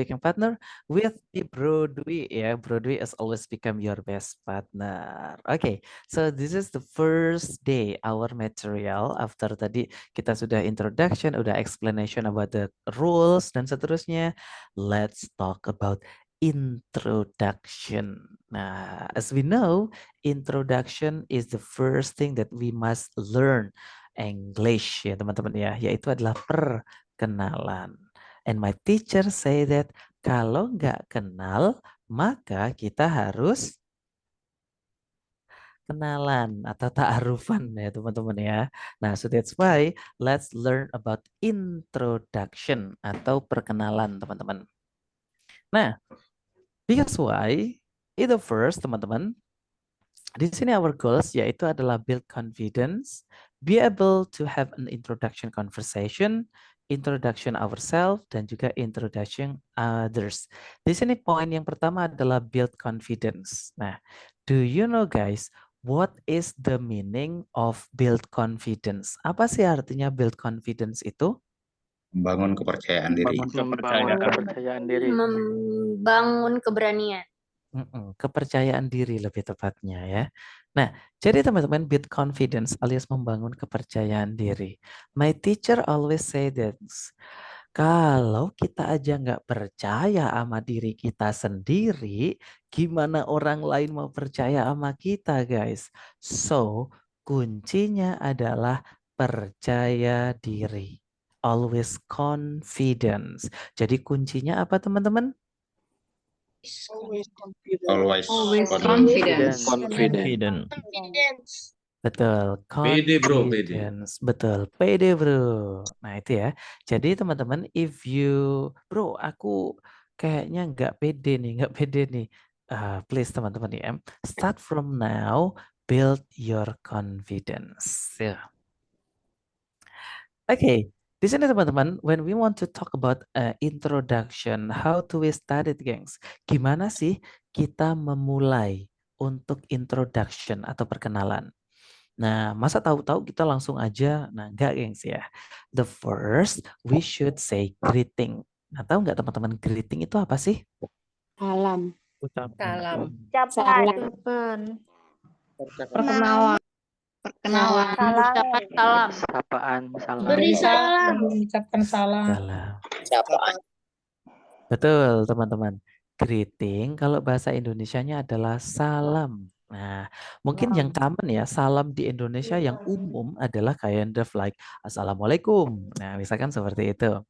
speaking partner with the Bro Dwi ya. Bro Dwi as always become your best partner. Okay, so this is the first day our material after tadi kita sudah introduction, udah explanation about the rules dan seterusnya. Let's talk about introduction. Nah, as we know, introduction is the first thing that we must learn English ya teman-teman ya, yaitu adalah perkenalan. And my teacher say that kalau nggak kenal, maka kita harus kenalan atau ta'arufan ya teman-teman ya. Nah, so that's why let's learn about introduction atau perkenalan teman-teman. Nah, because why? Itu first teman-teman. Di sini our goals yaitu adalah build confidence, be able to have an introduction conversation, introduction ourselves, dan juga introduction others. Di sini poin yang pertama adalah build confidence. Nah, do you know guys, what is the meaning of build confidence? Apa sih artinya build confidence itu? Membangun kepercayaan diri. Kepercayaan diri. Membangun keberanian. Kepercayaan diri lebih tepatnya ya. Nah, jadi teman-teman build confidence alias membangun kepercayaan diri. My teacher always say that kalau kita aja nggak percaya sama diri kita sendiri, gimana orang lain mau percaya sama kita guys? So, kuncinya adalah percaya diri. Always confidence. Jadi kuncinya apa teman-teman? Always Confident. Betul, Pede, bro, pede. confidence. Betul, pede bro. Nah itu ya. Jadi teman-teman, if you, bro, aku kayaknya nggak pede nih, nggak pede nih. Please teman-teman ya, start from now, build your confidence. Ya. Oke, di sini teman-teman, when we want to talk about introduction, how to we start it, gengs? Gimana sih kita memulai untuk introduction atau perkenalan? Nah, masa tahu-tahu kita langsung aja? Nah, enggak, gengs ya. The first, we should say greeting. Nah, tahu nggak teman-teman, greeting itu apa sih? Salam. Salam. Perkenalan. Salam. Sapaan, salam. Beri salam. Mengucapkan salam. Salam. Betul, teman-teman. Greeting kalau bahasa Indonesianya adalah salam. Nah, mungkin yang common ya, salam di Indonesia yang umum adalah kind of like Assalamualaikum. Nah, misalkan seperti itu.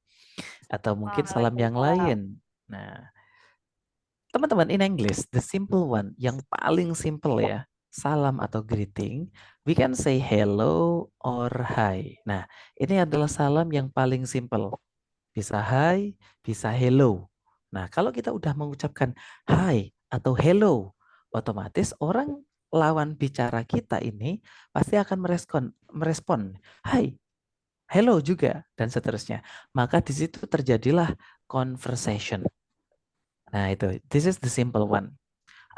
Atau mungkin salam yang lain. Nah, teman-teman, in English, the simple one, yang paling simple ya, salam atau greeting, we can say hello or hi. Nah, ini adalah salam yang paling simple. Bisa hi, bisa hello. Nah, kalau kita udah mengucapkan hi atau hello, otomatis orang lawan bicara kita ini pasti akan merespon hi, hello juga, dan seterusnya. Maka di situ terjadilah conversation. Nah, itu. This is the simple one.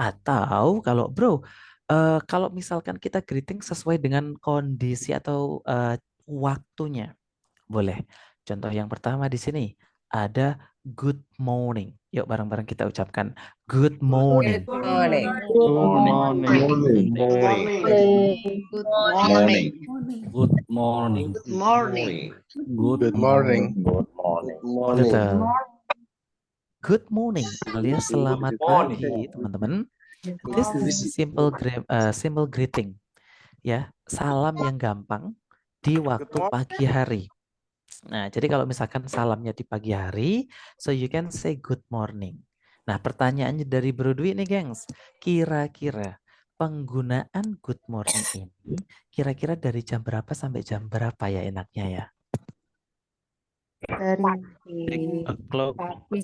Atau kalau bro, kalau misalkan kita greeting sesuai dengan kondisi atau waktunya, boleh. Contoh yang pertama di sini ada good morning. Yuk bareng-bareng kita ucapkan good morning. Good morning. Good morning. Betul. Good morning alias selamat pagi, teman-teman. This is simple greeting. Ya, salam yang gampang di waktu pagi hari. Nah, jadi kalau misalkan salamnya di pagi hari, so you can say good morning. Nah, pertanyaannya dari Bro Dwi nih, gengs. Kira-kira penggunaan good morning ini kira-kira dari jam berapa sampai jam berapa ya enaknya ya? Dari O'clock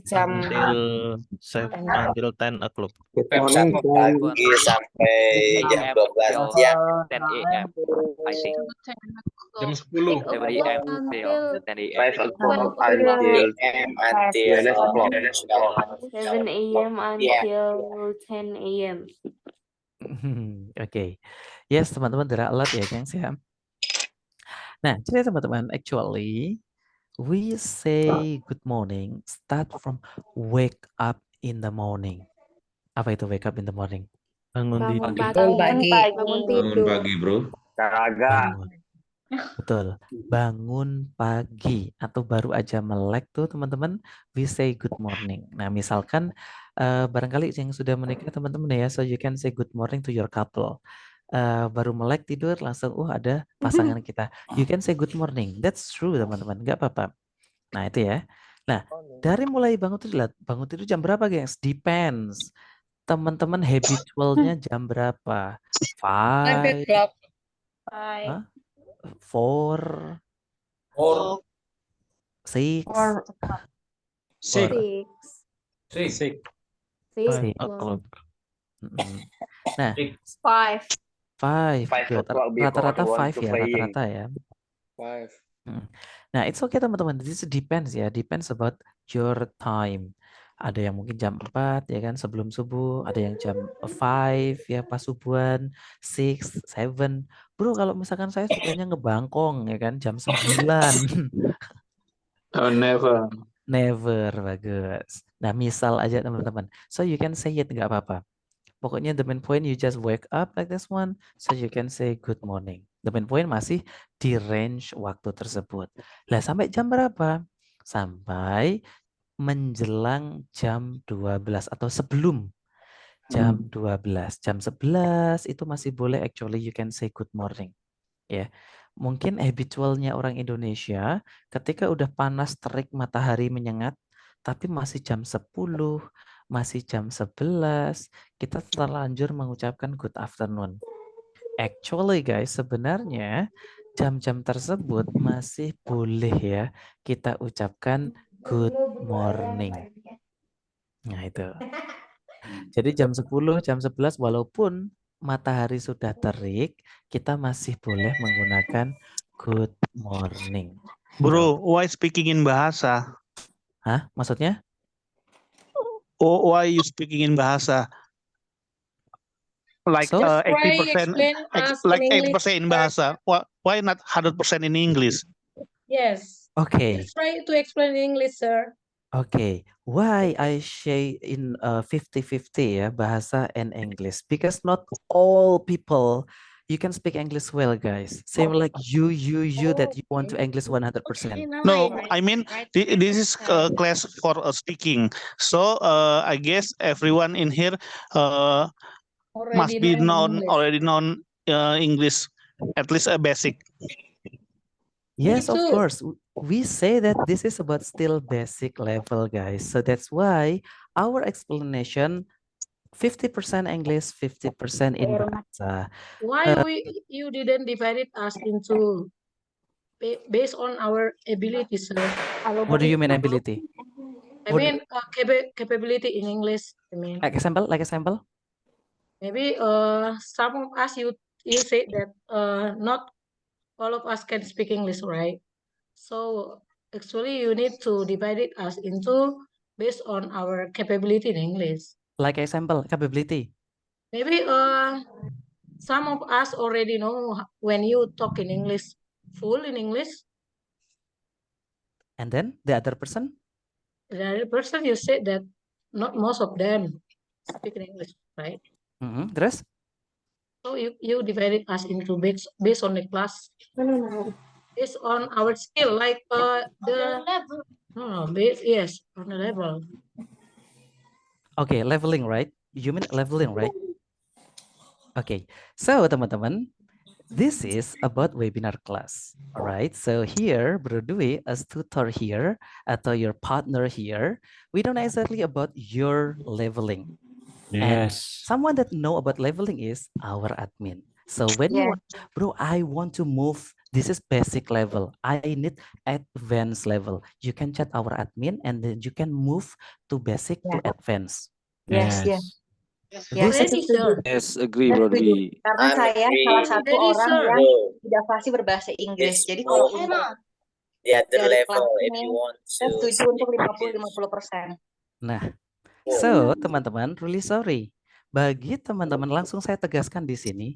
jam until 10 o'clock. Pagi sampai jam 12 siang. 10 a.m. I think. Jam 10. 7 a.m. till 10 a.m. 5 o'clock until 7 a.m. until 10 a.m. Oke. Yes, teman-teman, there are a lot ya, gengs ya. Nah, jadi teman-teman, actually We say good morning start from wake up in the morning. Apa itu wake up in the morning? Bangun Bangun tidur. Bangun pagi. pagi. Bangun Bangun tidur. pagi, bro. Kagak. Bangun. Betul. Bangun pagi atau baru aja melek tuh teman-teman, we say good morning. Nah, misalkan barangkali yang sudah menikah teman-teman ya, so you can say good morning to your couple. Baru melek tidur langsung, ada pasangan kita. You can say good morning. That's true teman-teman, nggak apa-apa. Nah, itu ya. Nah, dari mulai bangun tidur jam berapa, gengs? Depends. Teman-teman habitualnya jam berapa? 5, O'clock. 4, Or 6, Six. Six. 5 Six. o'clock. Mm-mm. Nah, 5. 5, 5 good. o'clock before Rata-rata want 5 to ya, playing. rata-rata ya. 5. Nah, it's okay teman-teman. This depends ya, depends about your time. Ada yang mungkin jam 4 ya kan sebelum subuh, ada yang jam 5 ya pas subuhan, 6, 7. Bro, kalau misalkan saya sukanya ngebangkong ya kan jam 9. Oh, never. Never, bagus. Nah, misal aja teman-teman. So you can say it, nggak apa-apa. Pokoknya the main point you just wake up like this one, so you can say good morning. The main point masih di range waktu tersebut. Lah sampai jam berapa? Sampai menjelang jam 12 atau sebelum jam 12. Jam 11 itu masih boleh actually you can say good morning. Ya. Mungkin habitualnya orang Indonesia ketika udah panas terik matahari menyengat tapi masih jam 10, masih jam 11, kita terlanjur mengucapkan good afternoon. Actually guys, sebenarnya jam-jam tersebut masih boleh ya kita ucapkan good morning. Nah itu. Jadi jam 10, jam 11 walaupun matahari sudah terik, kita masih boleh menggunakan good morning. Bro, why speaking in bahasa? Hah? Maksudnya? Oh, why you speaking in bahasa? Like So? 80%, like 80% in bahasa. Why not 100% in English? Yes. Okay. Try to explain in English, sir. Okay, why I say in 50-50 ya bahasa and English? Because not all people you can speak English well, guys. Same like you that you want to English 100%. No, I mean this is class for speaking. So I guess everyone in here must be already known English, at least a basic. Yes, of course. We say that this is about still basic level, guys. So that's why our explanation 50% English, 50% in bahasa. Why you didn't divide it us into based on our ability, sir? What do you mean ability? I mean capability in English. I mean, Like example? maybe some of us you said that not all of us can speak English, right? So actually you need to divide it us into based on our capability in English. Like example, capability. Maybe some of us already know when you talk in English, full in English. And then the other person? The other person you said that not most of them speak in English, right? Terus? So you divided us into based on the class. Based on our skill, like the level. No, yes, on the level. Okay, leveling, right? You mean leveling, right? Okay, so teman-teman, this is about webinar class. Alright, so here Bro Dwi as tutor here atau your partner here, we don't know exactly about your leveling. Yes. And someone that know about leveling is our admin. So when you want, bro, I want to move, this is basic level. I need advanced level. You can chat our admin and then you can move to basic to advanced. Yes. Yes, agree, Bro Dwi. Karena saya salah satu orang yang tidak fasih berbahasa Inggris. Jadi kalau untuk the other dari level kelas if ini, you want saya to. setuju untuk 50-50%. Nah, so teman-teman, really sorry. Bagi teman-teman, langsung saya tegaskan di sini,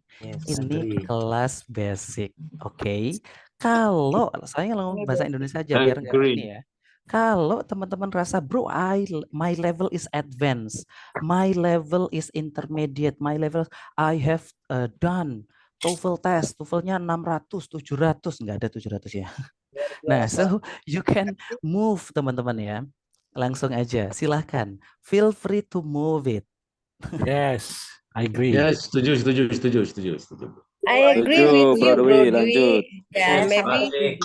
ini agree. kelas basic, oke? Kalau saya ngomong bahasa Indonesia aja biar nggak Agree. ini ya. Kalau teman-teman rasa, bro, my level is advanced, my level is intermediate, my level I have done TOEFL test, TOEFL-nya 600, 700, nggak ada 700 ya. Nah, so you can move teman-teman ya. Langsung aja, silahkan. Feel free to move it. Yes, I agree. Yes, setuju. I agree with you, Bro Dwi. Ya, maybe.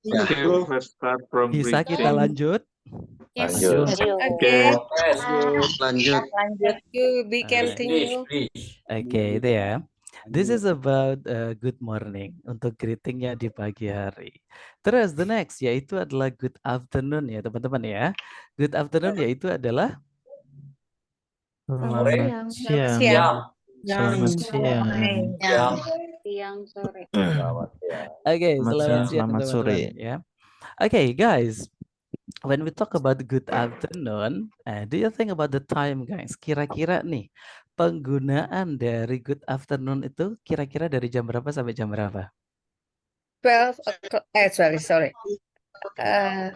Let's start from Bisa kita greeting. lanjut? Yes. Lanjut. Okay. Lanjut. We continue. Oke, itu ya. This is about good morning untuk greetingnya di pagi hari. Terus the next yaitu adalah good afternoon ya teman-teman ya. Good afternoon yaitu adalah Selamat siang. Selamat siang. Siang sore. oke, Selamat selamat siang, siang selamat teman-teman sore. ya. Oke, guys. When we talk about good afternoon, do you think about the time, guys? Kira-kira nih penggunaan dari good afternoon itu kira-kira dari jam berapa sampai jam berapa? 12 o'clock. Sorry. 11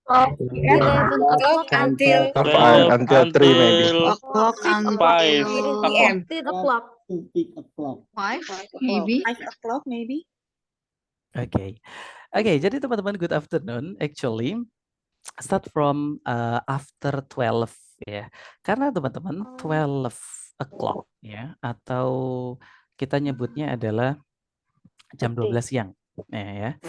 o'clock until Until 3 maybe. o'clock until 5 PM. 8 o'clock. 5 maybe. 5 o'clock maybe. Oke, jadi teman-teman good afternoon actually start from after 12 ya. Karena teman-teman 12 o'clock ya atau kita nyebutnya adalah jam 12 siang ya.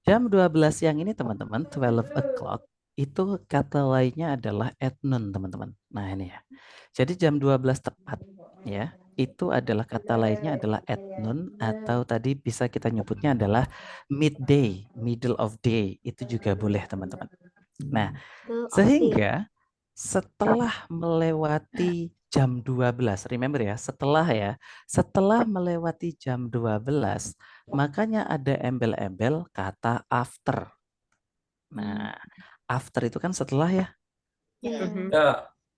Jam 12 siang ini teman-teman 12 o'clock itu kata lainnya adalah at noon teman-teman. Nah ini ya. Jadi jam 12 tepat ya. Itu adalah kata lainnya adalah at noon atau tadi bisa kita nyebutnya adalah midday, middle of day. Itu juga boleh teman-teman. Nah, sehingga setelah melewati jam 12, remember ya, setelah melewati jam 12, makanya ada embel-embel kata after. Nah, after itu kan setelah ya.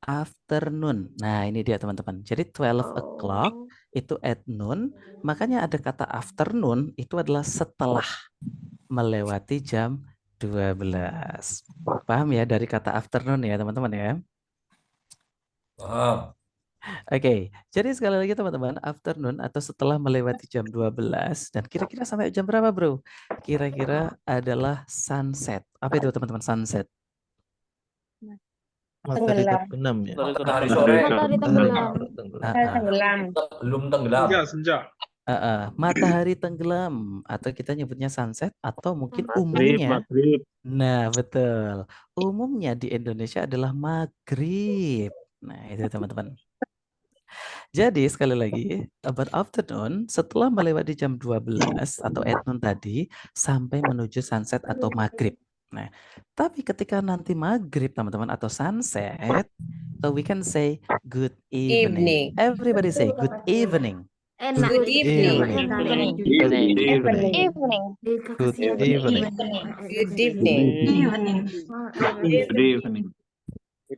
Afternoon. Nah, ini dia teman-teman. Jadi 12 o'clock itu at noon, makanya ada kata afternoon itu adalah setelah melewati jam 12. Paham ya dari kata afternoon ya teman-teman ya? Paham. Oke, jadi sekali lagi teman-teman, afternoon atau setelah melewati jam 12 dan kira-kira sampai jam berapa, Bro? Kira-kira adalah sunset. Apa itu teman-teman sunset? Matahari terbenam ya. Matahari sore. Matahari tenggelam. Belum tenggelam. Senja. Matahari tenggelam atau kita nyebutnya sunset atau mungkin umumnya. Nah, betul. Umumnya di Indonesia adalah maghrib. Nah, itu teman-teman. Jadi sekali lagi, about afternoon setelah melewati jam 12 atau at noon tadi sampai menuju sunset atau maghrib. Nah, tapi ketika nanti maghrib teman-teman atau sunset, so we can say good evening. Everybody say good evening. Enak. Good evening. Good evening. Good evening. Good evening. Good evening.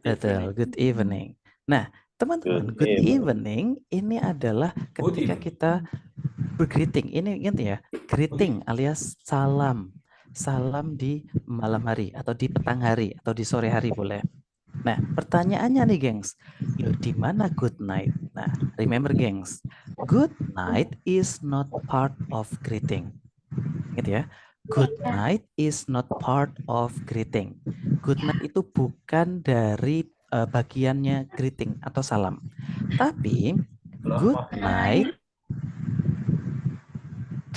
Betul, good evening. Nah, teman-teman, good evening ini adalah ketika kita bergreeting. Ini ingat ya, greeting alias salam. Salam di malam hari atau di petang hari atau di sore hari boleh. Nah, pertanyaannya nih, gengs. Loh, di mana good night? Nah, remember, gengs. Good night is not part of greeting. Gitu ya. Good night is not part of greeting. Good night itu bukan dari bagiannya greeting atau salam. Tapi good night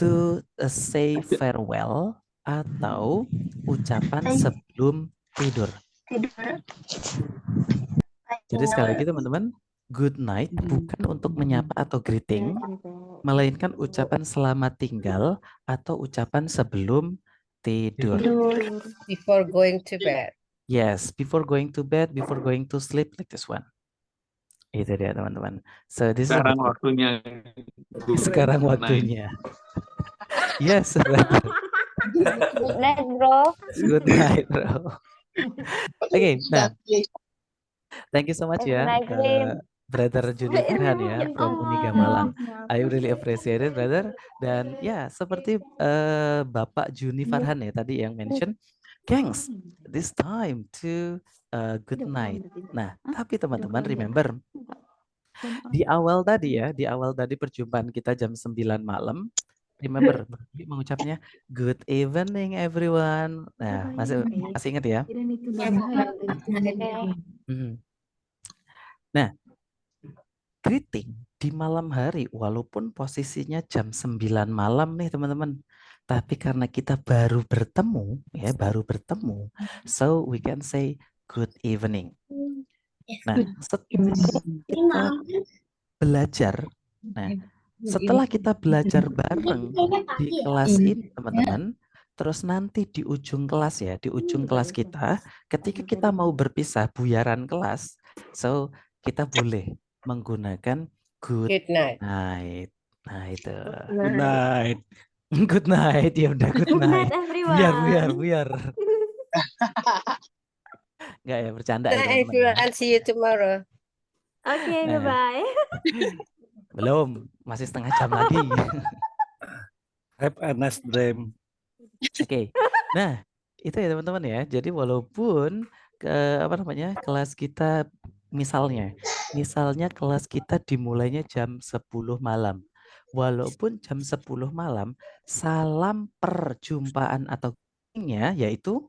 to say farewell atau ucapan sebelum tidur. Jadi sekali lagi teman-teman, good night bukan untuk menyapa atau greeting, melainkan ucapan selamat tinggal atau ucapan sebelum tidur. Before going to bed. Yes, before going to bed, before going to sleep, like this one. Itu dia teman-teman. So this Sekarang is waktunya. sekarang waktunya. Yes, betul. night, bro. Good night, bro. Oke, nah, thank you so much ya, Brother Juni Farhan ya, from Uniga Malang. I really appreciate it, brother. Dan ya, seperti Bapak Juni Farhan ya tadi yang mention, gengs, this time to good night. Nah, tapi teman-teman remember, di awal tadi perjumpaan kita jam 9 malam, remember mengucapnya good evening everyone. Nah, masih ingat ya? Nah, greeting di malam hari walaupun posisinya jam 9 malam nih teman-teman. Tapi karena kita baru bertemu, so we can say good evening. Nah, setelah kita belajar bareng di kelas ini teman-teman, terus nanti di ujung kelas ya, di ujung kelas kita, ketika kita mau berpisah buyaran kelas, so kita boleh menggunakan good night. Nah itu. Good night. Good night ya udah good night. Buyar. Enggak ya bercanda ya teman-teman. See you tomorrow. Okay, bye-bye. Belum, masih setengah jam lagi. Have a nice dream. Oke. Nah, itu ya teman-teman ya. Jadi walaupun kelas kita misalnya kelas kita dimulainya jam 10 malam. Walaupun jam 10 malam, salam perjumpaan atau greeting-nya yaitu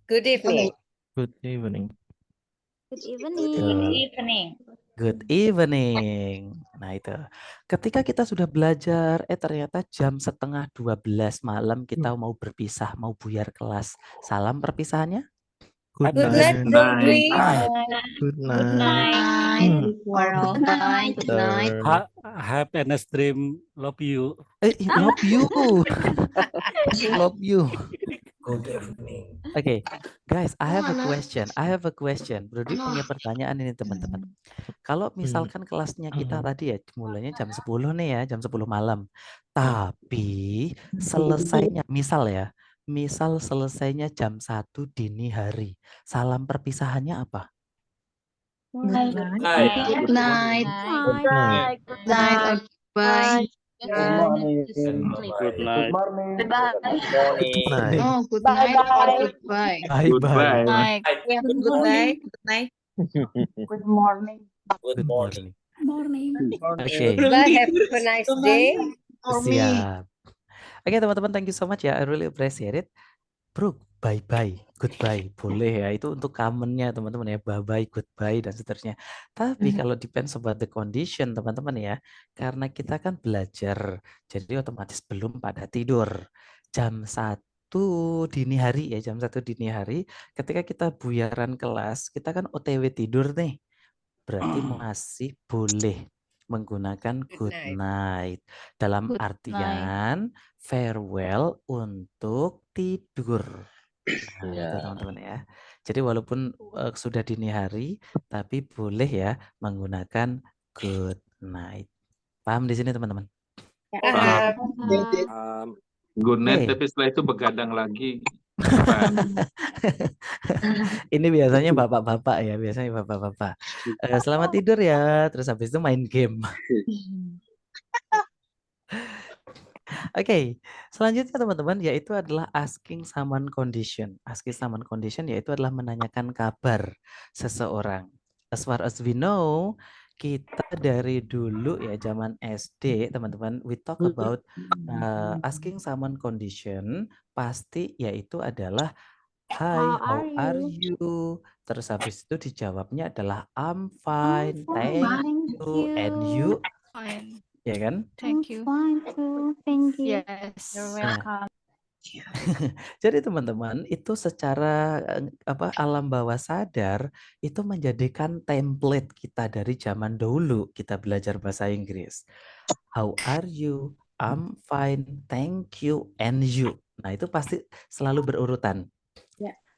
Good evening. Good evening. Good evening. Good evening. Nah itu. Ketika kita sudah belajar, ternyata jam 11:30 malam kita mau berpisah, mau buyar kelas. Salam perpisahannya? Good night, Brody. Good night. Good night. Have a nice dream. Love you. Love you. Love you. Good evening. Oke, guys, I have a question. Brody punya pertanyaan ini teman-teman. Kalau misalkan kelasnya kita tadi ya, mulainya jam 10 nih ya, jam 10 malam. Tapi selesainya, misal selesainya jam 1 dini hari. Salam perpisahannya apa? Good night. Bye. Good morning. Good night. Bye-bye. Oh, good night or goodbye. Bye-bye. Good night. Good morning. Good morning. Morning. Oke. Bye. Have a nice day. Siap. Oke teman-teman, thank you so much ya. I really appreciate it. Bro, bye-bye, goodbye. Boleh ya, itu untuk common-nya teman-teman ya. Bye-bye, goodbye, dan seterusnya. Tapi kalau depends about the condition teman-teman ya. Karena kita kan belajar, jadi otomatis belum pada tidur. Jam 1 dini hari ya, jam 1 dini hari. Ketika kita buyaran kelas, kita kan OTW tidur nih. Berarti masih boleh menggunakan good night. Dalam artian farewell untuk tidur. Nah, itu teman-teman ya. Jadi walaupun sudah dini hari, tapi boleh ya menggunakan good night. Paham di sini teman-teman? Good night, tapi setelah itu begadang lagi. Ini biasanya bapak-bapak ya, selamat tidur ya, terus habis itu main game. Oke, selanjutnya teman-teman yaitu adalah asking someone condition. Asking someone condition yaitu adalah menanyakan kabar seseorang. As far as we know, kita dari dulu ya zaman SD teman-teman, we talk about asking someone condition pasti yaitu adalah hi, how are you? Terus habis itu dijawabnya adalah I'm fine, thank you, and you? Fine. Ya kan? Thank you. Fine too. Thank you. Yes. You're welcome. Jadi teman-teman itu secara alam bawah sadar itu menjadikan template kita dari zaman dahulu kita belajar bahasa Inggris. How are you? I'm fine, thank you, and you. Nah itu pasti selalu berurutan.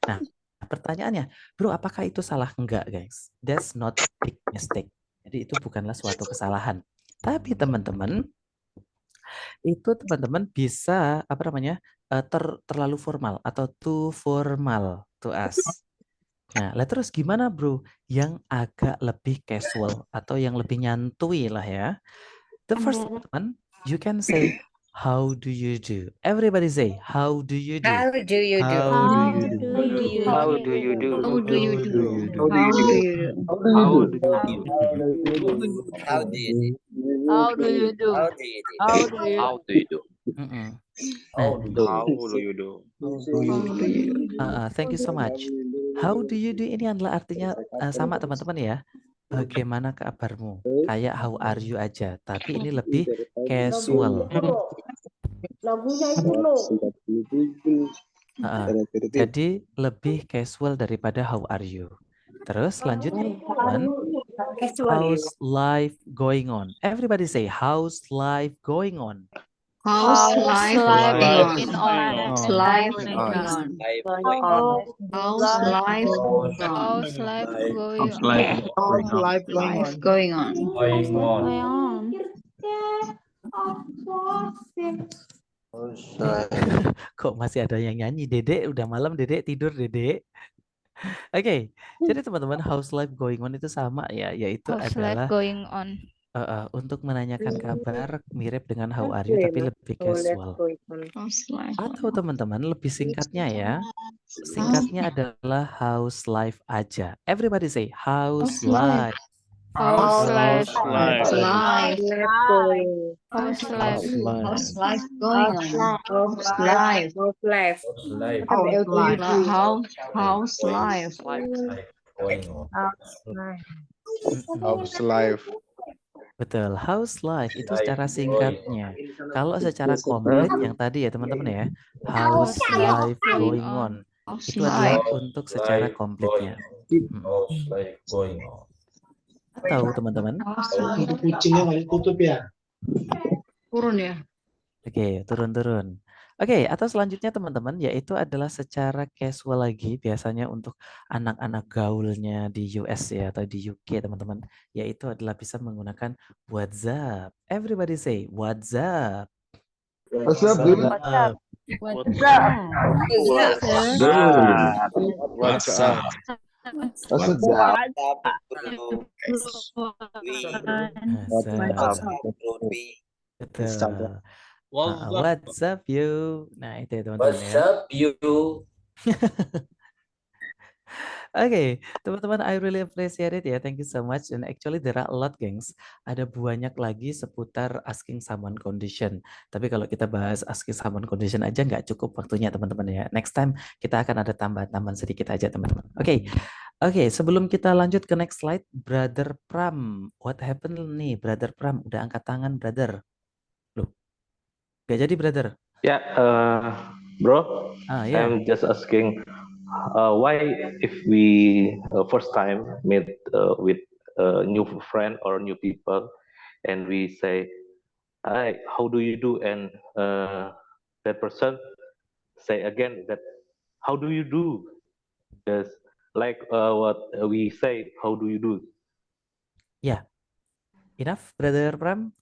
Nah pertanyaannya, bro apakah itu salah? Enggak guys, that's not big mistake. Jadi itu bukanlah suatu kesalahan. Tapi teman-teman itu teman-teman bisa terlalu formal atau too formal to us. Nah, lah terus gimana bro? Yang agak lebih casual atau yang lebih nyantui lah ya. The first one, you can say, how do you do? Everybody say, how do you do? How do you do? How do you How do? do you do? How do you do? How do you do? How do you do? How do you do? How do you do? How do you do? How do you do? How do you How do you do? Mm-mm. How Nah, do you do? thank you so much. How do you do ini adalah artinya sama teman-teman ya. Bagaimana kabarmu? Kayak how are you aja, tapi ini lebih casual. Lagunya itu loh. Jadi lebih casual daripada how are you. Terus lanjut teman. How's life going on? Everybody say how's life going on? How's life going on? How's Life going going on? on? How's life going on? How's life going How's on? life going on? Life going on? Going on. Kok masih ada yang nyanyi? Dedek, udah malam Dedek tidur Dedek. Oke, jadi teman-teman how's life going on itu sama ya, yaitu How's life adalah going on? untuk menanyakan kabar mirip dengan how are you tapi lebih casual. How's life? Atau teman-teman lebih singkatnya ya, singkatnya adalah how's life aja. Everybody say how's life. How's life? How's life? How's life? How's life? going on? How's life? How's life? How's life? How's life? How's life? Betul, how's life itu secara singkatnya. Kalau secara komplit yang tadi ya teman-teman ya, how's life going on. Itu adalah untuk secara komplitnya. Atau teman-teman? Turun ya? Oke, turun-turun. Oke, atau selanjutnya teman-teman, yaitu adalah secara casual lagi, biasanya untuk anak-anak gaulnya di US ya, atau di UK teman-teman, yaitu adalah bisa menggunakan WhatsApp. Everybody say, WhatsApp. WhatsApp? Betul. What's up you? Nah itu ya teman-teman ya. What's up you? Oke, teman-teman, I really appreciate it ya. Thank you so much. And actually there are a lot, gengs. Ada banyak lagi seputar asking someone condition. Tapi kalau kita bahas asking someone condition aja nggak cukup waktunya, teman-teman ya. Next time kita akan ada tambahan-tambahan sedikit aja, teman-teman. Oke, sebelum kita lanjut ke next slide, Brother Pram. What happened nih, Brother Pram? Udah angkat tangan, Brother. Loh, gak jadi, Brother. Yeah, bro. Yeah. I'm just asking. Why if we first time meet with a new friend or new people and we say, hi, how do you do? And that person say again that, how do you do? Just like what we say, how do you do? Yeah. Enough, Brother Pram?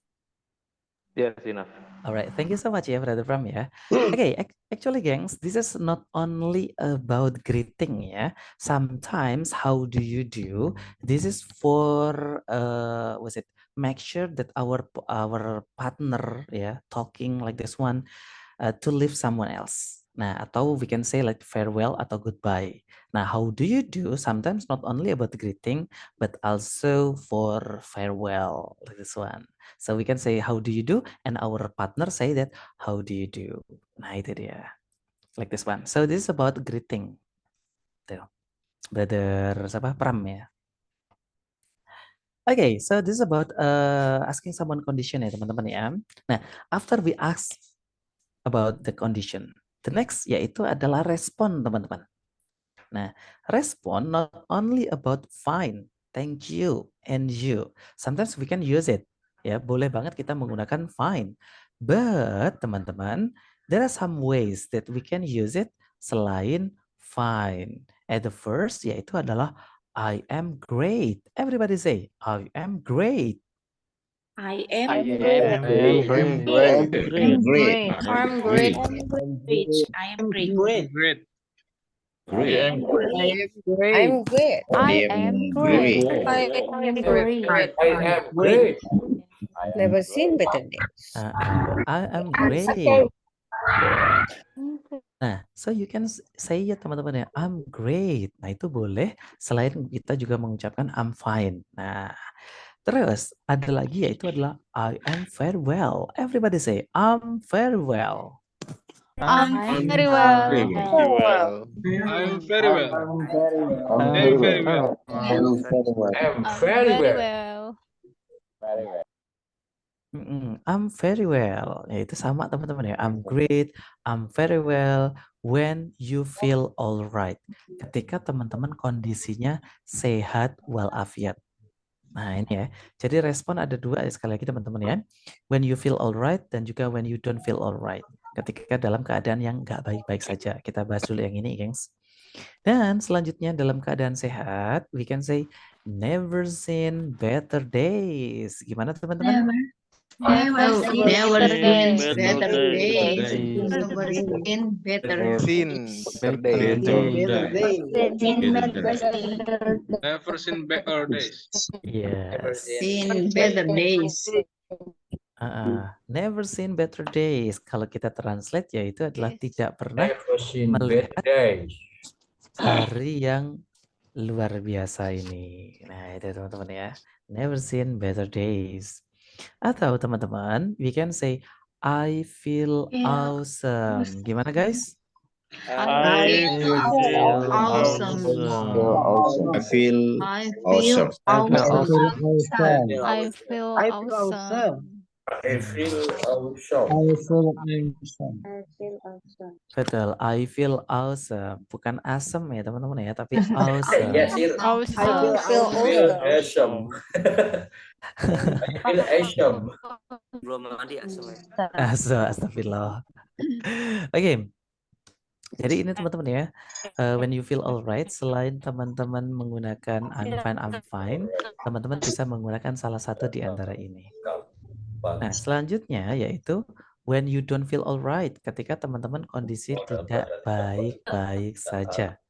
Yes, enough. All right, thank you so much ya, Brother Pram ya. Okay, actually, gengs, this is not only about greeting ya. Sometimes, how do you do? This is for make sure that our partner ya talking like this one to leave someone else. Nah, atau we can say like farewell atau goodbye. Nah, how do you do? Sometimes not only about greeting, but also for farewell, like this one. So we can say, how do you do? And our partner say that, how do you do? Nah, itu dia. Like this one. So this is about greeting. Tuh. Brother Pram ya. Okay, so this is about asking someone condition ya, teman-teman ya. Nah, after we ask about the condition, the next yaitu adalah respon, teman-teman. Nah, respon not only about fine, thank you, and you. Sometimes we can use it. Ya, boleh banget kita menggunakan fine. But, teman-teman, there are some ways that we can use it selain fine. At the first, yaitu adalah I am great. Everybody say, I am great. I am great. great. I am great. I'm great. I am great. I am great. Never seen better days. I am great. Nah, so you can say ya teman-teman ya, I'm great. Nah, itu boleh selain kita juga mengucapkan I'm fine. Nah, terus ada lagi yaitu adalah I am very well. Everybody say I'm very well. I'm very well. I'm very well. I'm very well. I'm very well. I'm very well. Ya, itu sama teman-teman ya. I'm great, I'm very well when you feel alright. Ketika teman-teman kondisinya sehat walafiat. Nah, ini ya. Jadi respon ada dua sekali lagi teman-teman ya. When you feel alright dan juga when you don't feel alright. Ketika dalam keadaan yang nggak baik-baik saja. Kita bahas dulu yang ini, gengs. Dan selanjutnya dalam keadaan sehat, we can say never seen better days. Gimana teman-teman? Never seen better days. Never seen better days. Yes. Seen better days. Never seen better days. Kalau kita translate ya itu adalah tidak pernah melihat hari yang luar biasa ini. Nah, itu teman-teman ya. Never seen better days. Atau teman-teman, we can say I feel awesome. Gimana guys? I feel awesome. I feel awesome. I feel awesome. Betul, I feel awesome. Bukan awesome ya teman-teman ya, tapi awesome. Belum mandi asam. Astagfirullah. Oke. Jadi ini teman-teman ya, when you feel alright, selain teman-teman menggunakan I'm fine, teman-teman bisa menggunakan salah satu di antara ini. Nah, selanjutnya yaitu when you don't feel alright, ketika teman-teman kondisi tidak baik-baik saja.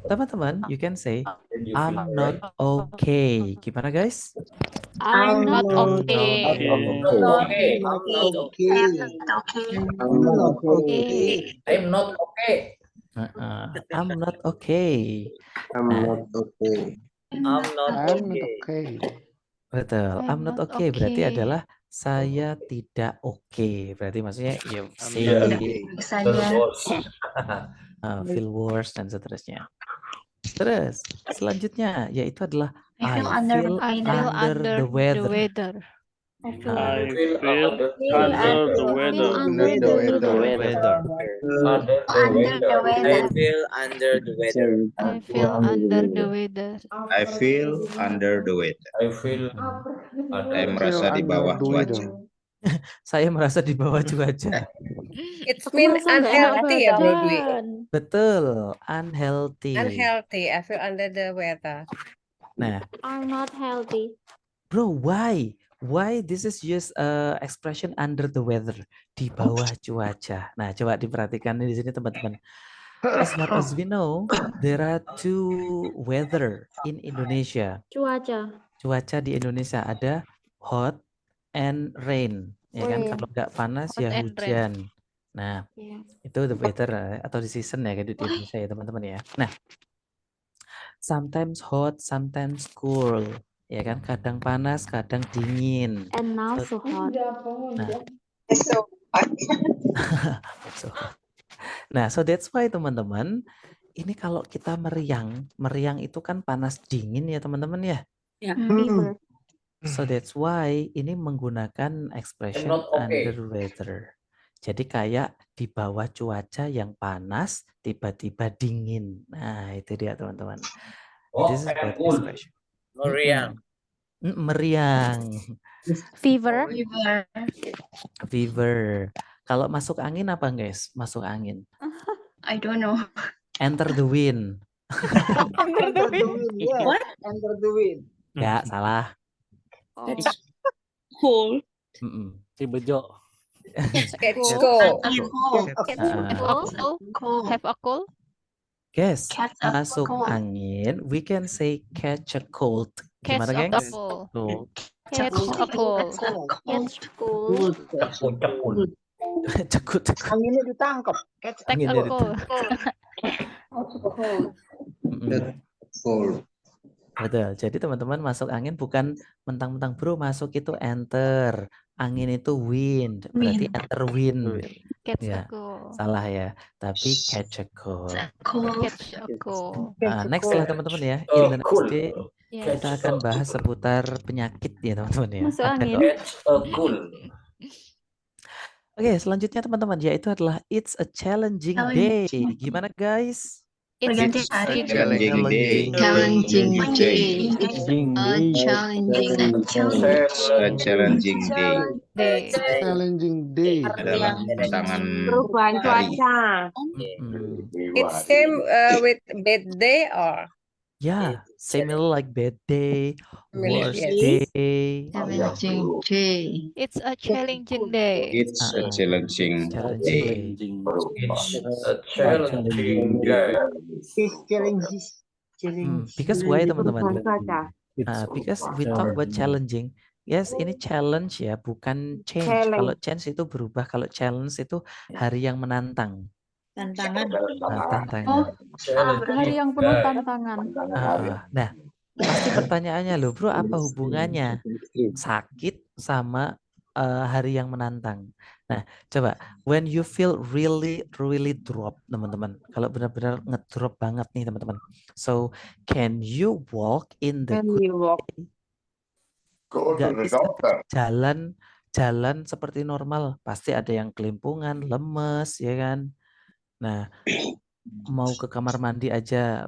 Teman-teman, you can say I'm not okay. Gimana guys? I'm not okay. I'm not okay. I'm not okay. Betul, I'm not okay berarti adalah saya tidak oke. Berarti maksudnya ya feel worse dan seterusnya. Terus selanjutnya yaitu adalah I feel under the weather. I feel under the weather. Saya merasa di bawah cuaca. Saya merasa di bawah cuaca. It's been unhealthy ya Bro Dwi. Betul, unhealthy. Unhealthy. I feel under the weather. Nah, I'm not healthy. bro, why? Why this is just expression under the weather, di bawah cuaca. Nah, coba diperhatikan di sini teman-teman. As far as we know, there are two weather in Indonesia. Cuaca di Indonesia ada hot and rain. Ya kan, kalau nggak panas ya hujan. Nah, itu the weather atau the season ya di Indonesia ya teman-teman ya. Nah, sometimes hot, sometimes cool. Ya kan, kadang panas, kadang dingin. And now so hot. Nah, so hot. Nah, so that's why teman-teman, ini kalau kita meriang itu kan panas dingin ya teman-teman ya. So that's why ini menggunakan expression under weather. Jadi kayak di bawah cuaca yang panas, tiba-tiba dingin. Nah, itu dia teman-teman. This is what expression. Meriang. Fever. Kalau masuk angin apa guys? Masuk angin. I don't know. Enter the wind. Under the wind. What? Enter the wind. Ya, salah. That's cool. Si Bejo. It's cold. Have a cold. Guys, Catch a masuk cold. angin, we can say catch a cold. Catch Gimana, a gengs? cold. Tuh. Catch a cold. Catch cold. Cekut. Anginnya ditangkap. Catch Take a Anginnya cold. Cold. Betul. Jadi teman-teman masuk angin bukan mentang-mentang bro masuk itu enter. Angin itu wind. Berarti enter wind. Catch a Ya, cold. salah ya. Tapi catch a cold. Catch a cold. Next lah teman-teman ya. In the next day Yeah. kita akan bahas seputar penyakit ya teman-teman ya. Masuk Ada angin. kok. Oke, selanjutnya teman-teman yaitu adalah it's a challenging day. Gimana guys? It's Berganti a hari. Challenging day. Challenging day. Challenging day. Challenging day. Adalah tantangan Perubahan hari. cuaca. It's same with bad day or Yeah, similar like bad day, worst Yes. day. Challenging day. It's a challenging day. It's a challenging day. Because why teman-teman? perubahan cuaca. Because we talk about challenging. Yes, ini challenge ya, bukan change. Challenge. Kalau change itu berubah, kalau challenge itu hari yang menantang. Tantangan. Tantangan. Hari yang penuh tantangan. Nah, pasti pertanyaannya loh, bro, apa hubungannya sakit sama hari yang menantang? Nah, coba when you feel really drop, teman-teman. Kalau benar-benar ngedrop banget nih, teman-teman. So, can you walk in the good day? Nggak bisa jalan seperti normal. Pasti ada yang kelimpungan, lemes, ya kan? Nah, mau ke kamar mandi aja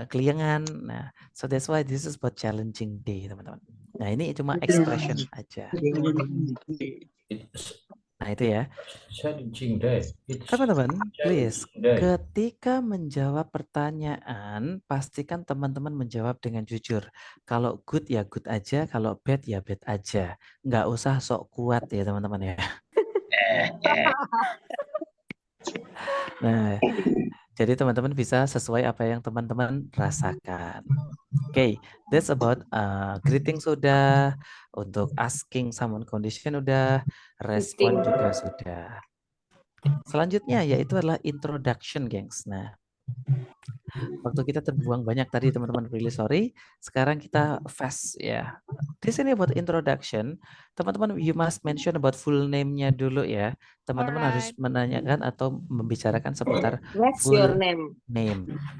keliengan. Nah, so that's why this is about challenging day, teman-teman. Nah, ini cuma expression aja. Nah, itu ya. Teman-teman, please, ketika menjawab pertanyaan, pastikan teman-teman menjawab dengan jujur. Kalau good ya good aja, kalau bad ya bad aja. Nggak usah sok kuat ya, teman-teman ya. Nah, jadi teman-teman bisa sesuai apa yang teman-teman rasakan. Oke, that's about greeting sudah, untuk asking someone condition udah, respon juga sudah. Selanjutnya yaitu adalah introduction, gengs. Nah, waktu kita terbuang banyak tadi teman-teman, really sorry. Sekarang kita fast ya. Di sini buat introduction, teman-teman you must mention about full name-nya dulu ya. Teman-teman harus menanyakan atau membicarakan seputar What's full your name?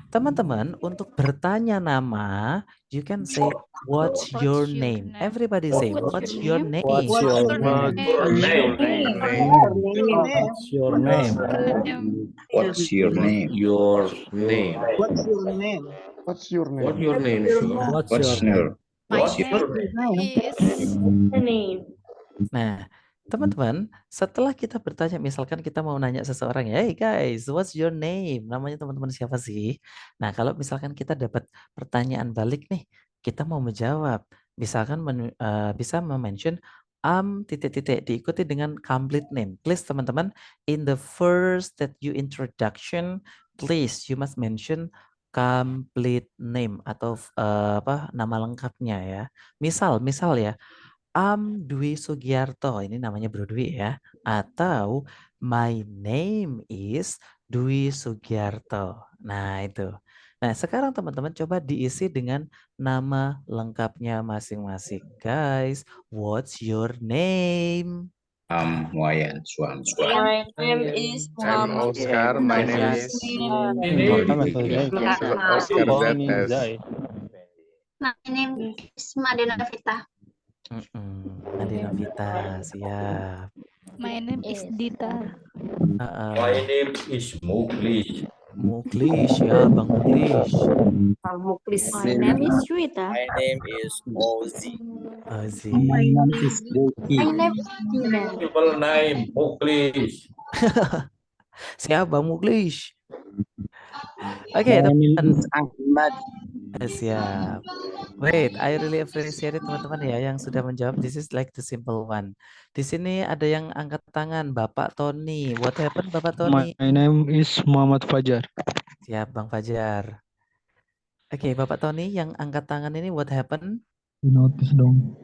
Teman-teman untuk bertanya nama, you can say what's your name. Everybody say what's your name. What's your name? What's your name? What's your name? Your name. What's your name? What's your name? What's What's your Name. Nah, teman-teman, setelah kita bertanya, misalkan kita mau nanya seseorang, hey guys, what's your name? Namanya teman-teman siapa sih? Nah, kalau misalkan kita dapat pertanyaan balik nih, kita mau menjawab, misalkan bisa mention titik-titik diikuti dengan complete name. Please teman-teman, in the first that you introduction, please you must mention complete name atau nama lengkapnya ya. Misal ya, Dwi Sugiarto, ini namanya Bro Dwi ya. Atau my name is Dwi Sugiarto. Nah, itu. Nah, sekarang teman-teman coba diisi dengan nama lengkapnya masing-masing. Guys, what's your name? Wayan Swan. My name is I'm Oscar. My name is Oscar Zetes. My name is Madena Vita. Nadina Vita, siap. My name is Dita. My name is Muklis. Muklis ya, Bang Muklis. Muklis. My name is Rita. My name is Ozi. Ozi. My name is Dina. People name Muklis. Siap, Bang Muklis. Oke, teman-teman. Siap. Wait, I really appreciate it teman-teman ya yang sudah menjawab. This is like the simple one. Di sini ada yang angkat tangan, Bapak Tony. What happened, Bapak Tony? My name is Muhammad Fajar. Siap, Bang Fajar. Oke, Bapak Tony yang angkat tangan ini what happened? Notice dong.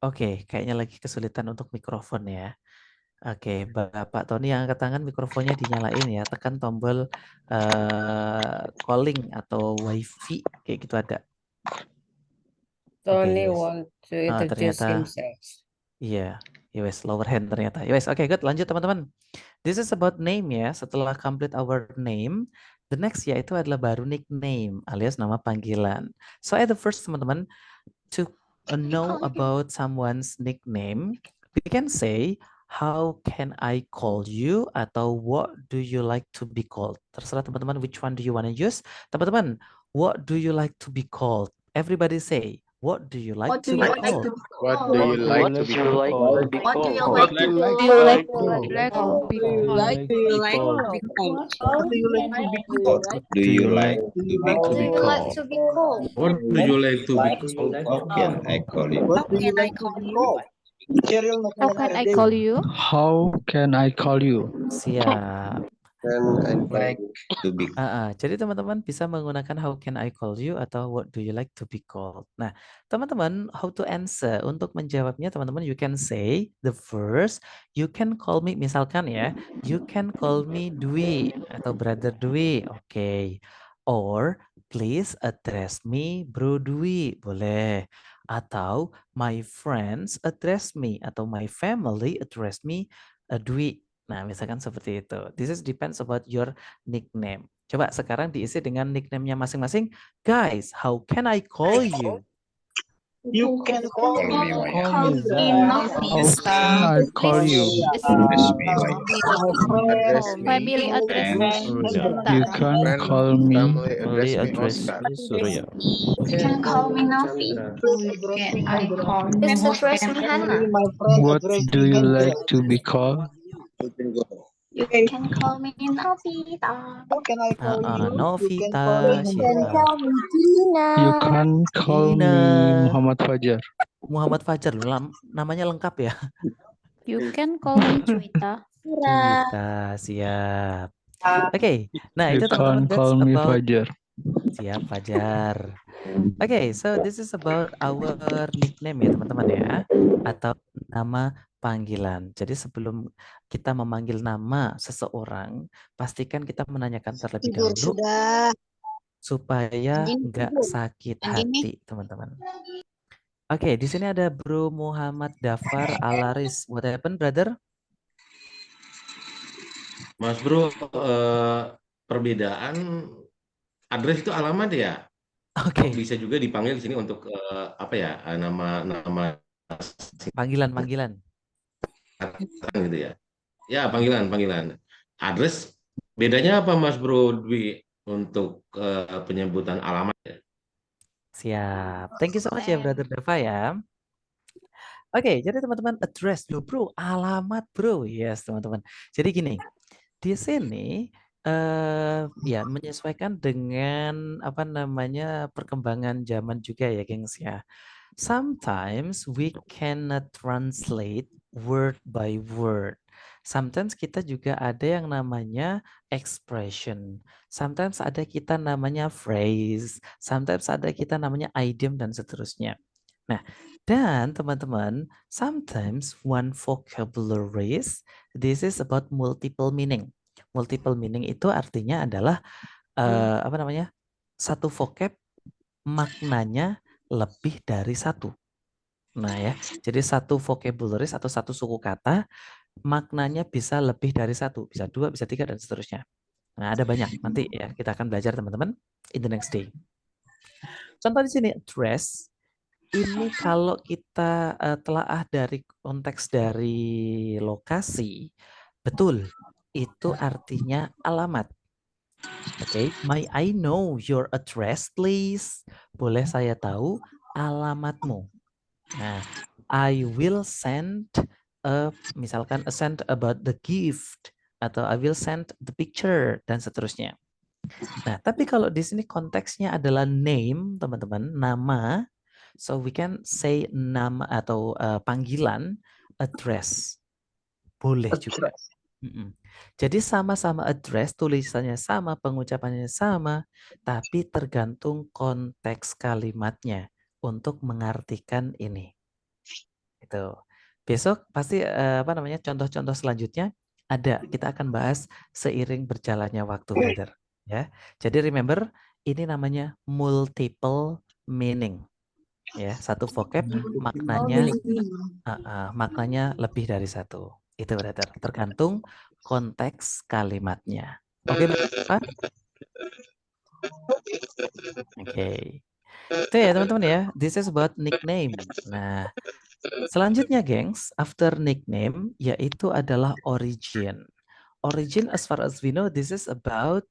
Oke, kayaknya lagi kesulitan untuk mikrofon ya. Oke, Bapak Tony yang angkat tangan mikrofonnya dinyalain ya. Tekan tombol calling atau wifi kayak gitu ada. Tony yes. want to introduce Ternyata himself. iya, yes, lower hand ternyata. Yes, oke, good. Lanjut teman-teman. This is about name ya. Setelah complete our name, the next yaitu adalah baru nickname alias nama panggilan. So at the first teman-teman, to know about someone's nickname, we can say how can I call you atau what do you like to be called. Terserah teman-teman which one do you want to use. Teman-teman, what do you like to be called? Everybody say, what do you like to be called? What do you like to be called? What do you like to be What do you like to be called? What do you like to be called? How can I call you? How can I call you? How can I call you? Siap. And like to be Jadi teman-teman bisa menggunakan how can I call you atau what do you like to be called. Nah, teman-teman how to answer untuk menjawabnya teman-teman you can say the first you can call me misalkan ya you can call me Dwi atau brother Dwi, oke. Or please address me Bro Dwi, boleh. Atau my friends address me atau my family address me Dwi. Nah, misalkan seperti itu. This is depends about your nickname. Coba sekarang diisi dengan nickname-nya masing-masing. Guys, how can I call you? You can call me I call you. Family address You can call me. Family address Surya. You can call me Novi. Please address me Hannah. What do you like to be called? You can call me Novita. How can I call you? Novita, siapa? You can call me Muhammad Fajar. Muhammad Fajar, namanya lengkap ya. You can call me Cuita. Cuita, siap. Oke, nah itu You teman-teman can that's call me about Fajar. siap Fajar. Oke, so this is about our nickname ya teman-teman ya, atau nama panggilan. Jadi sebelum kita memanggil nama seseorang, pastikan kita menanyakan terlebih dahulu supaya nggak sakit hati teman-teman. Oke, di sini ada Bro Muhammad Dafar Alaris. What happened, brother? Mas Bro, perbedaan address itu alamat ya? Oke. Bisa juga dipanggil di sini untuk apa ya? Nama panggilan. Gitu ya. Ya, panggilan. Address bedanya apa Mas Bro Dwi untuk penyebutan alamat ya? Siap. Thank you so much ya Brother Dava ya. Oke, jadi teman-teman address loh bro, alamat bro. Yes, teman-teman. Jadi gini, di sini ya menyesuaikan dengan apa namanya perkembangan zaman juga ya, gengs ya. Sometimes we cannot translate word by word. Sometimes kita juga ada yang namanya expression. Sometimes ada kita namanya phrase. Sometimes ada kita namanya idiom dan seterusnya. Nah, dan teman-teman, sometimes one vocabularies, this is about multiple meaning. Multiple meaning itu artinya adalah apa namanya? Satu vocab maknanya lebih dari satu. Nah ya, jadi satu vocabularies atau satu suku kata maknanya bisa lebih dari satu, bisa dua, bisa tiga dan seterusnya. Nah ada banyak nanti ya kita akan belajar teman-teman in the next day. Contoh di sini address ini kalau kita telaah dari konteks dari lokasi, betul itu artinya alamat. Oke, may I know your address please? Boleh saya tahu alamatmu? Nah, I will send misalkan send about the gift atau I will send the picture dan seterusnya. Nah, tapi kalau di sini konteksnya adalah name, teman-teman, nama. So we can say nama atau panggilan, address. Boleh juga. Jadi sama-sama address, tulisannya sama, pengucapannya sama, tapi tergantung konteks kalimatnya untuk mengartikan ini. Itu. Besok pasti contoh-contoh selanjutnya ada. Kita akan bahas seiring berjalannya waktu, brother. Ya. Jadi remember, ini namanya multiple meaning. Ya, satu vocab maknanya maknanya lebih dari satu. Itu brother, tergantung konteks kalimatnya. Oke, Pak? Oke. Itu ya teman-teman ya. This is about nickname. Nah, selanjutnya gengs, after nickname yaitu adalah origin. Origin as far as we know, this is about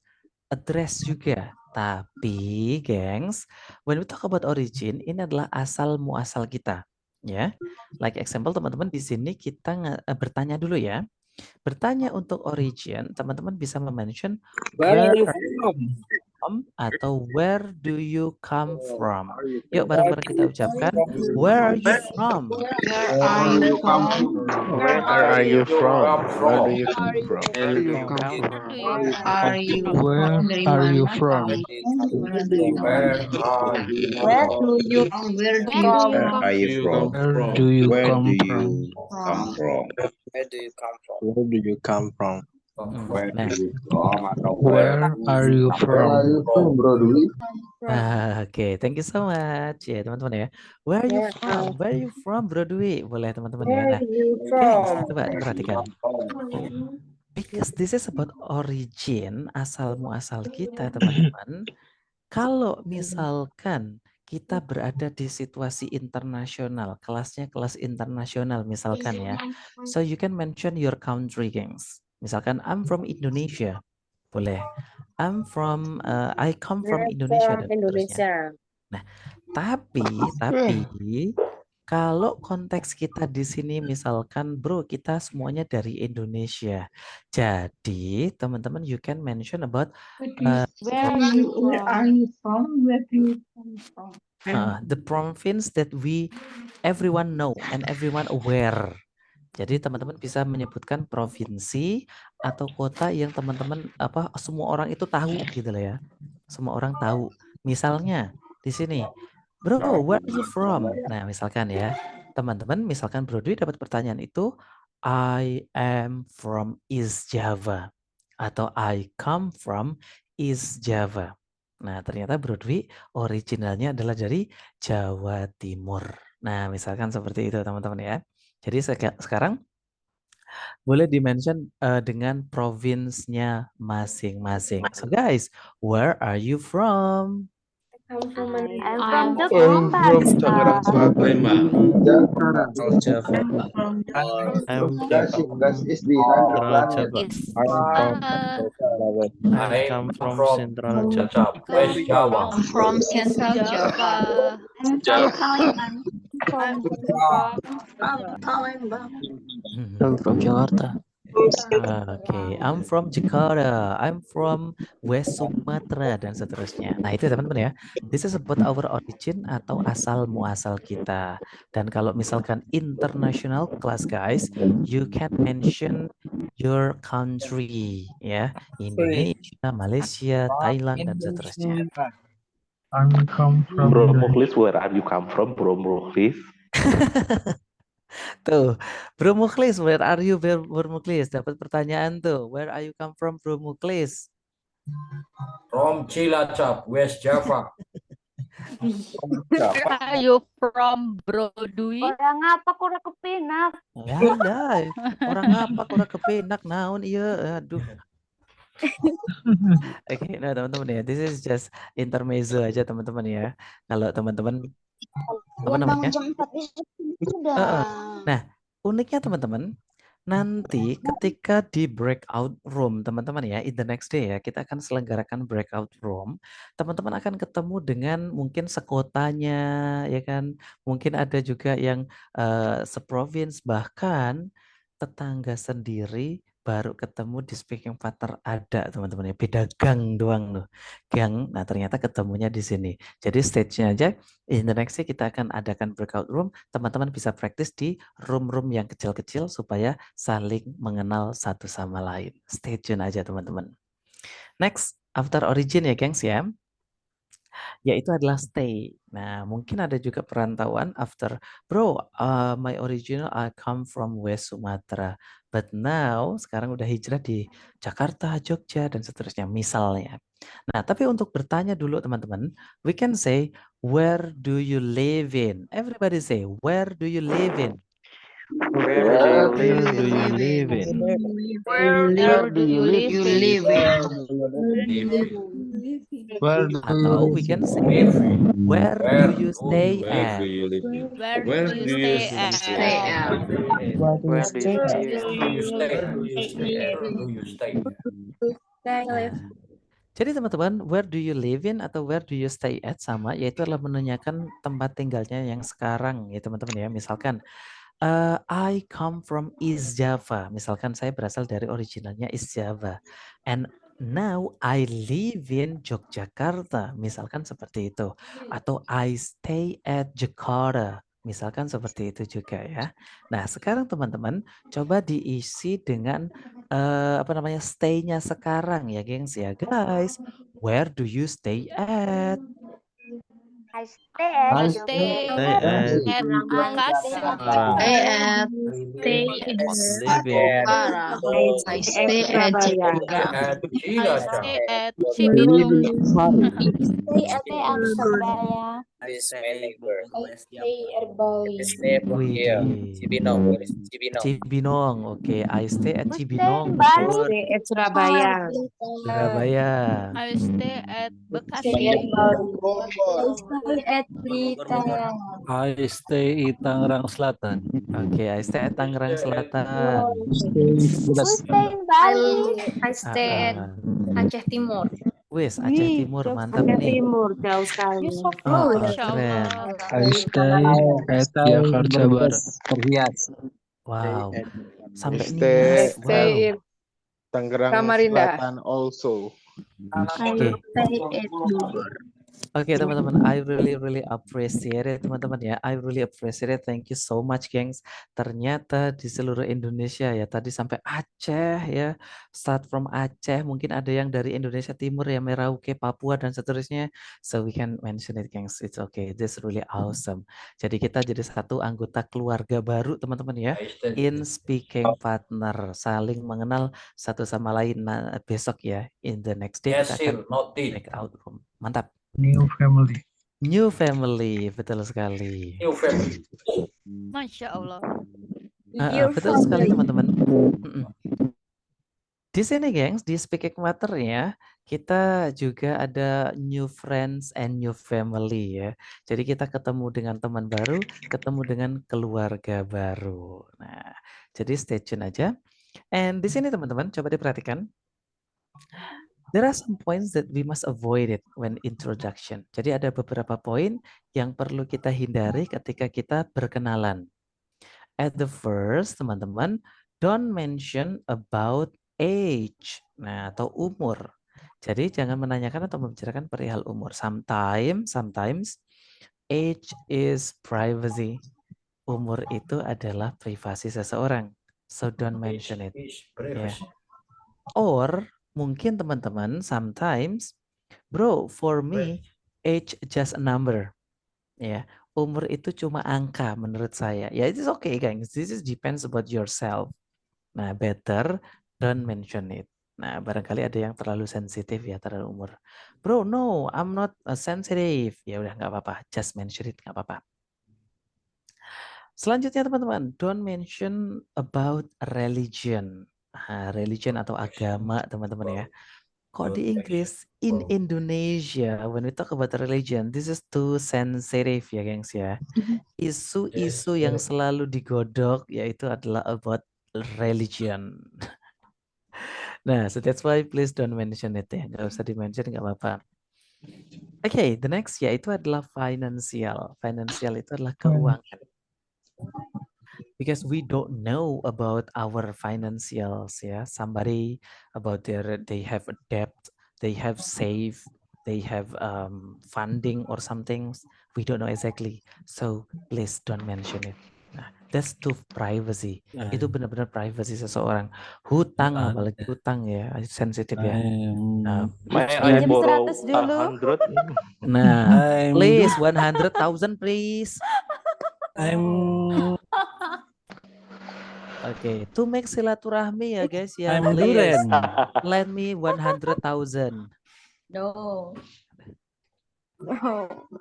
address juga. Tapi gengs, when we talk about origin, ini adalah asal muasal kita. Ya, like example teman-teman di sini kita bertanya dulu ya. Bertanya untuk origin, teman-teman bisa mention where are you from atau where do you come from. Yuk bareng-bareng kita ucapkan where are you from? Where are you from? Where are you from? Where do you come from? Where do you come from? Are you Where dari are you mana from? Where do you Where are you Where from? do you Where do you from? Where are you from? Where do you Where come do from? you come from? Where do you come from? Where do you come from? Where Nah, do you from? Atau Where are you from? Bro Dwi? Oke, thank you so much ya teman-teman ya. Where are you from? Where are you from, Bro Dwi? Boleh teman-teman ya. Nah, gengs, coba diperhatikan. Because this is about origin, asal muasal kita teman-teman. Kalau misalkan kita berada di situasi internasional, kelasnya kelas internasional misalkan ya. So you can mention your country, gengs. Misalkan I'm from Indonesia. Boleh. I come from Indonesia dan seterusnya. Nah, tapi kalau konteks kita di sini misalkan bro kita semuanya dari Indonesia. Jadi teman-teman you can mention about Where are you from? Where do you come from? the province that everyone know and everyone aware. Jadi teman-teman bisa menyebutkan provinsi atau kota yang teman-teman semua orang itu tahu gitu loh ya. Semua orang tahu. Misalnya di sini, bro, where are you from? Nah, misalkan ya, teman-teman, misalkan Bro Dwi dapat pertanyaan itu, I am from East Java atau I come from East Java. Nah, ternyata Bro Dwi originalnya adalah dari Jawa Timur. Nah, misalkan seperti itu teman-teman ya. Jadi sekarang boleh dimention dengan provinsnya masing-masing. So guys, where are you from? I'm from From Tangerang, Palembang. Java. I'm Gas is the Central Java. I I'm come from from Central Java. West Java. I'm from Central Java. I'm from Jakarta. Oke, I'm from Jakarta, I'm from West Sumatra dan seterusnya. Nah itu teman-teman ya, this is about our origin atau asal muasal kita. Dan kalau misalkan international class guys, you can mention your country ya, Indonesia, Malaysia, Thailand dan seterusnya. I come from Bro Mukhlis, where are you come from, Bro Mukhlis? Tuh, Bro Mukhlis, where are you, Bro Mukhlis? Dapat pertanyaan tuh, where are you come from, Bro Mukhlis? From Cilacap, West Java. Where are you from, Bro Dwi? Orang apa kurang kepenak? Ya ada, orang apa kurang kepenak naon iya, aduh. Oke, nah teman-teman ya, this is just intermezzo aja teman-teman ya. Kalau teman-teman apa namanya? Nah, uniknya teman-teman, nanti ketika di breakout room teman-teman ya, in the next day ya, kita akan selenggarakan breakout room. Teman-teman akan ketemu dengan mungkin sekotanya, ya kan? Mungkin ada juga yang seprovins, bahkan tetangga sendiri baru ketemu di speaking partner ada teman-teman ya, beda gang doang loh, gang. Nah ternyata ketemunya di sini. Jadi stage-nya aja in the next kita akan adakan breakout room, teman-teman bisa praktis di room-room yang kecil-kecil supaya saling mengenal satu sama lain. Stay tune aja teman-teman. Next, after origin ya gengs ya, yaitu adalah stay. Nah, mungkin ada juga perantauan after, bro, my original I come from West Sumatra, but now sekarang udah hijrah di Jakarta, Jogja, dan seterusnya misalnya. Nah, tapi untuk bertanya dulu teman-teman, we can say, where do you live in? Everybody say, where do you live in? Where do you Where do you live in? Where do you live in? Atau we can say, where do you stay at? Where Where do you do you stay stay at? Where do you stay? Nah, jadi teman-teman, where do you live in atau where do you stay at sama, yaitu adalah menanyakan tempat tinggalnya yang sekarang ya teman-teman ya. Misalkan, I come from East Java. Misalkan saya berasal dari originalnya East Java. And now I live in Yogyakarta. Misalkan seperti itu. Atau I stay at Jakarta. Misalkan seperti itu juga ya. Nah sekarang teman-teman coba diisi dengan stay-nya sekarang ya gengs ya guys. Where do you stay at? I stay at I stay at Bekasi. I stay at Jakarta. I stay at Cibinong. stay at Surabaya. I stay at Bali. Widih. Cibinong, oke. I stay at Cibinong. Bali. Good. At Surabaya. Surabaya. I stay at Bekasi. Stay at Blitar. I stay di Tangerang Selatan. Oke, I stay at Tangerang Selatan. Stay in Bali. I stay at Aceh Timur. Wes, Aceh Timur, mantap nih. Timur, jauh sekali. Masya Keren. Allah. I stay at Jakarta Barat. Wow. Sampai Stay Nias. Wow. Tangerang Samarinda. Selatan also. Oke. Oke teman-teman, I really appreciate it teman-teman ya. I really appreciate it. Thank you so much gengs. Ternyata di seluruh Indonesia ya, tadi sampai Aceh ya. Start from Aceh, mungkin ada yang dari Indonesia Timur ya, Merauke, Papua dan seterusnya. So we can mention it gengs. It's okay. This really awesome. Jadi kita jadi satu anggota keluarga baru teman-teman ya. In speaking partner, saling mengenal satu sama lain. Nah, besok ya, in the next day kita akan break out room. Mantap. New family. New family, betul sekali. Masya Allah. Betul sekali teman-teman. Di sini gengs, di speaking matter-nya kita juga ada new friends and new family ya. Jadi kita ketemu dengan teman baru, ketemu dengan keluarga baru. Nah, jadi stay tune aja. And di sini teman-teman coba diperhatikan. There are some points that we must avoid it when introduction. Jadi ada beberapa poin yang perlu kita hindari ketika kita berkenalan. At the first, teman-teman, don't mention about age, nah atau umur. Jadi jangan menanyakan atau membicarakan perihal umur. Sometimes age is privacy. Umur itu adalah privasi seseorang. So don't mention it. Yeah. Or mungkin teman-teman, sometimes, bro, for me, age just a number. Ya, umur itu cuma angka menurut saya. Ya, it's okay, guys. This is depends about yourself. Nah, better don't mention it. Nah, barangkali ada yang terlalu sensitif ya terhadap umur. Bro, no, I'm not sensitive. Ya udah nggak apa-apa, just mention it, nggak apa-apa. Selanjutnya teman-teman, don't mention about religion. Religion atau agama teman-teman ya. Kok di Inggris, in Indonesia, when we talk about religion, this is too sensitive ya gengs ya. Isu-isu yang selalu digodok yaitu adalah about religion. Nah, so that's why please don't mention it ya. Nggak usah di-mention, nggak apa-apa. Okay, the next yaitu adalah financial. Financial itu adalah keuangan. because we don't know about our financials, yeah. Somebody about they have a debt, they have save, they have funding or something. We don't know exactly. So please don't mention it. Nah, that's too privacy. Itu benar-benar privacy seseorang. Hutang, apalagi hutang ya, sensitif ya. May Please I don't- borrow Pinjam 100 dulu. 100? Nah, please 100,000 please. Oke, to make silaturahmi ya guys ya, I'm please Duren. lend me 100,000. No.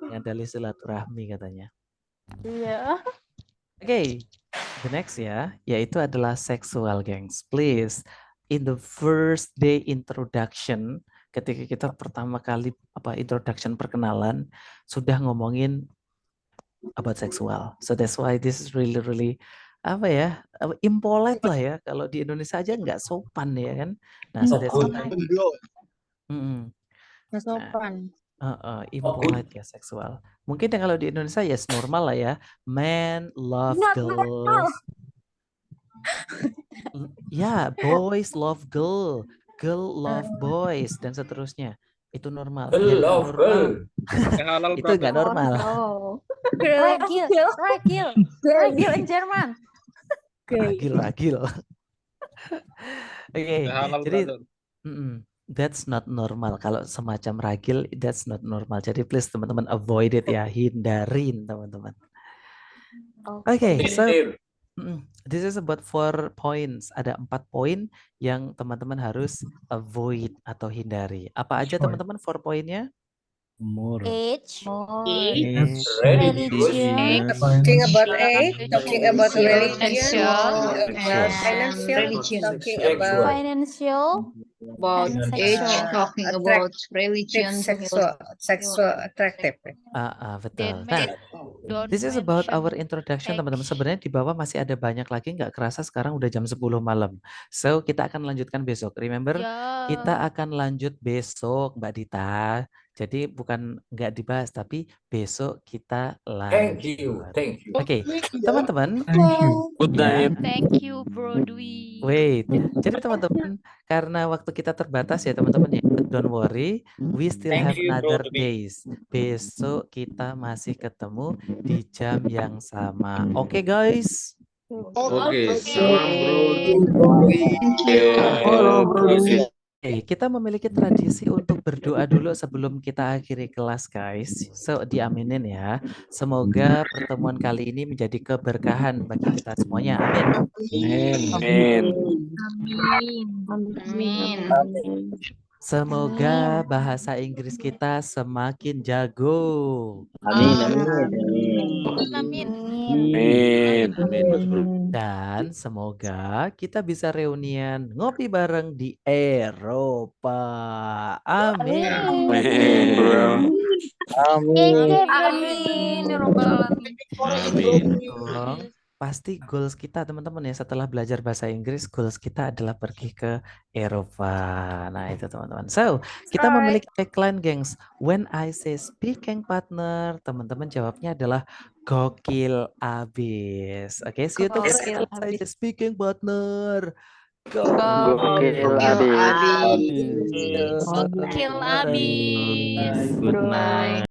Yang dari silaturahmi katanya. Iya. Oke, the next ya, yaitu adalah seksual, gengs. Please, in the first day introduction, ketika kita pertama kali introduction perkenalan, sudah ngomongin about seksual. So that's why this is really impolite lah ya. Kalau di Indonesia aja nggak sopan ya kan. Nah, so that's why. Nggak sopan. Impolite ya seksual. Mungkin yang kalau di Indonesia ya normal lah ya. Men love girls. Ya, boys love girl. Girl love boys dan seterusnya. Itu normal. Girl Yang nggak love normal. girl. Itu nggak normal. Ragil in Jerman. Ragil. Oke, jadi that's not normal. Kalau semacam ragil, that's not normal. Jadi please teman-teman avoid it ya, hindarin teman-teman. Oke, so this is about 4 points. Ada 4 poin yang teman-teman harus avoid atau hindari. Apa aja teman-teman 4 poinnya? Age, Religion, talking about age, talking about religion, about financial, talking about financial, About and age, sexual. talking about religion, sexual attractive. Betul. Then Nah, don't this is about mention our introduction teman-teman. Sebenarnya di bawah masih ada banyak lagi, nggak kerasa sekarang udah jam 10 malam. So kita akan lanjutkan besok. Remember, Ya. kita akan lanjut besok Mbak Dita. Jadi bukan nggak dibahas, tapi besok kita lanjut. Thank you. Oke, teman-teman. Good night. Thank you, Bro Dwi. Wait, jadi teman-teman, karena waktu kita terbatas ya teman-teman ya, don't worry, we still Thank have you, another Bro Dwi. days. Besok kita masih ketemu di jam yang sama. Oke guys? Oke, salam bro. Oke, kita memiliki tradisi untuk berdoa dulu sebelum kita akhiri kelas guys. So diaminin ya. Semoga pertemuan kali ini menjadi keberkahan bagi kita semuanya. Amin. Semoga bahasa Inggris kita semakin jago. Dan semoga kita bisa reunian ngopi bareng di Eropa. Amin. Pasti goals kita teman-teman ya setelah belajar bahasa Inggris, goals kita adalah pergi ke Eropa. Nah itu teman-teman. So kita memiliki tagline gengs. When I say speaking partner, teman-teman jawabnya adalah gokil abis. Oke, see you tomorrow. Saya speaking partner. Gokil abis. Gokil abis. Goodbye.